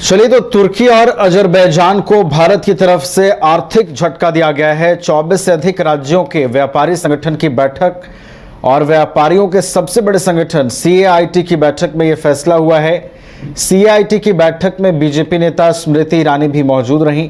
चलिए, तो तुर्की और अजरबैजान को भारत की तरफ से आर्थिक झटका दिया गया है। 24 से अधिक राज्यों के व्यापारी संगठन की बैठक और व्यापारियों के सबसे बड़े संगठन CAIT की बैठक में यह फैसला हुआ है। CAIT की बैठक में बीजेपी नेता स्मृति ईरानी भी मौजूद रहीं।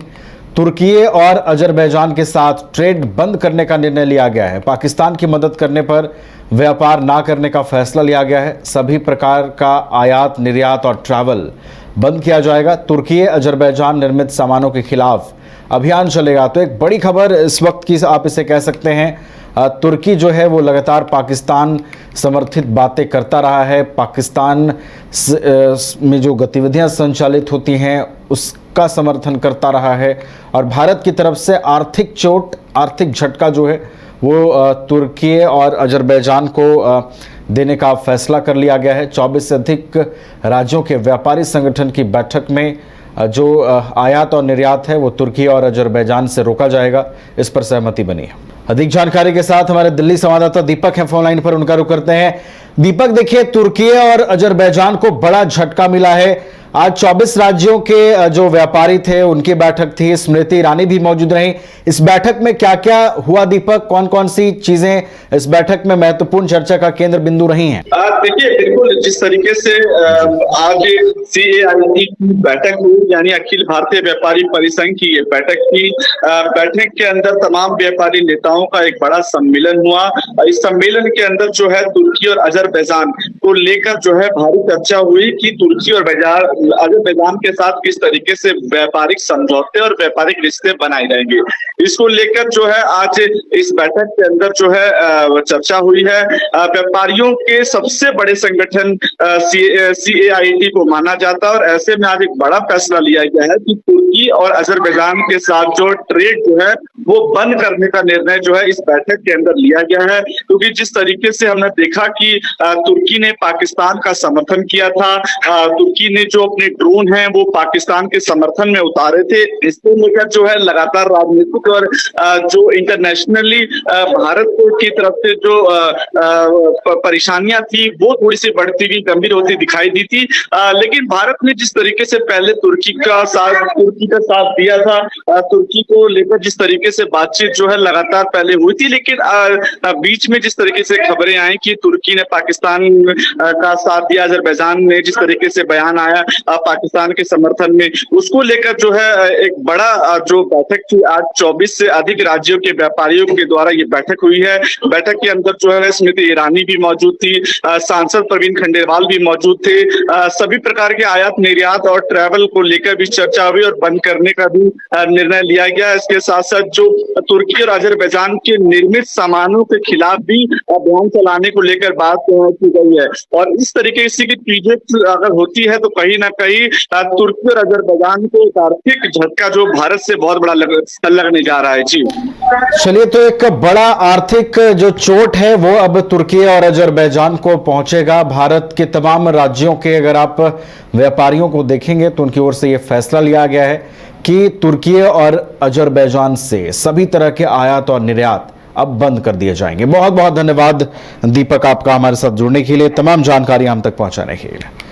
तुर्की और अजरबैजान के साथ ट्रेड बंद करने का निर्णय लिया गया है। पाकिस्तान की मदद करने पर व्यापार ना करने का फैसला लिया गया है। सभी प्रकार का आयात, निर्यात और ट्रैवल बंद किया जाएगा। तुर्की अजरबैजान निर्मित सामानों के खिलाफ अभियान चलेगा। तो एक बड़ी खबर इस वक्त की आप इसे कह सकते हैं। तुर्की जो है वो लगातार पाकिस्तान समर्थित बातें करता रहा है। पाकिस्तान में जो गतिविधियां संचालित होती हैं उसका समर्थन करता रहा है और भारत की तरफ से आर्थिक चोट, आर्थिक झटका जो है वो तुर्की और अजरबैजान को देने का फैसला कर लिया गया है। 24 से अधिक राज्यों के व्यापारी संगठन की बैठक में जो आयात और निर्यात है वो तुर्की और अजरबैजान से रोका जाएगा, इस पर सहमति बनी है। अधिक जानकारी के साथ हमारे दिल्ली संवाददाता दीपक हैं फोन लाइन पर, उनका रुख करते हैं। दीपक, देखिए, तुर्की और अजरबैजान को बड़ा झटका मिला है। आज 24 राज्यों के जो व्यापारी थे उनकी बैठक थी, स्मृति ईरानी भी मौजूद रहीं। इस बैठक में क्या क्या हुआ दीपक? कौन कौन सी चीजें इस बैठक में महत्वपूर्ण चर्चा का केंद्र बिंदु रही हैं? देखिए, बिल्कुल जिस तरीके से आज CAIT की बैठक हुई, यानी अखिल भारतीय व्यापारी परिसंघ की ये बैठक थी। बैठक के अंदर तमाम व्यापारी नेताओं का एक बड़ा सम्मेलन हुआ। इस सम्मेलन के अंदर जो है तुर्की और अजरबैजान को लेकर जो है भारी चर्चा हुई कि तुर्की और अजरबैजान के साथ किस तरीके से व्यापारिक समझौते और व्यापारिक रिश्ते बनाए जाएंगे। इसको लेकर जो है आज इस बैठक के अंदर जो है चर्चा हुई है। व्यापारियों के सबसे बड़े संगठन CAIT को माना जाता है और ऐसे में आज एक बड़ा फैसला लिया गया है कि तुर्की और अजरबैजान के साथ जो ट्रेड जो है वो बंद करने का निर्णय जो है इस बैठक के अंदर लिया गया है। क्योंकि जिस तरीके से हमने देखा कि तुर्की ने पाकिस्तान का समर्थन किया था, तुर्की ने जो अपने ड्रोन हैं वो पाकिस्तान के समर्थन में उतारे थे। इसको लेकर जो है लगातार राजनीतिक और जो इंटरनेशनली भारत की तरफ से जो परेशानियां थी वो थोड़ी सी बढ़ती हुई, गंभीर होती दिखाई दी थी। लेकिन भारत ने जिस तरीके से पहले तुर्की का साथ दिया था, तुर्की को लेकर जिस तरीके से बातचीत जो है लगातार पहले हुई थी, लेकिन बीच में जिस तरीके से खबरें आई कि तुर्की ने पाकिस्तान का साथ दिया, अजरबैजान ने जिस तरीके से बयान आया पाकिस्तान के समर्थन में, उसको लेकर जो है एक बड़ा जो बैठक थी आज 24 से अधिक राज्यों के व्यापारियों के द्वारा ये बैठक हुई है। बैठक के अंदर जो है स्मृति ईरानी भी मौजूद थी, सांसद प्रवीण खंडेलवाल भी मौजूद थे। सभी प्रकार के आयात, निर्यात और ट्रैवल को लेकर भी चर्चा हुई और बंद करने का भी निर्णय लिया गया। इसके साथ साथ जो तुर्की और अजरबैजान के निर्मित सामानों के खिलाफ भी अभियान चलाने को लेकर बात की गई है। और इस तरीके से की चीजें अगर होती है तो कहीं ना कहीं तुर्की और अजरबैजान को एक आर्थिक झटका जो भारत से बहुत बड़ा लगने जा रहा है। जी चलिए, तो एक बड़ा आर्थिक जो चोट है वो अब तुर्की और अजरबैजान को पहुंचेगा। भारत के तमाम राज्यों के अगर आप व्यापारियों को देखेंगे तो उनकी ओर से यह फैसला लिया गया है कि तुर्की और अजरबैजान से सभी तरह के आयात और निर्यात अब बंद कर दिए जाएंगे। बहुत बहुत धन्यवाद दीपक आपका हमारे साथ जुड़ने के लिए, तमाम जानकारी हम तक पहुंचाने के लिए।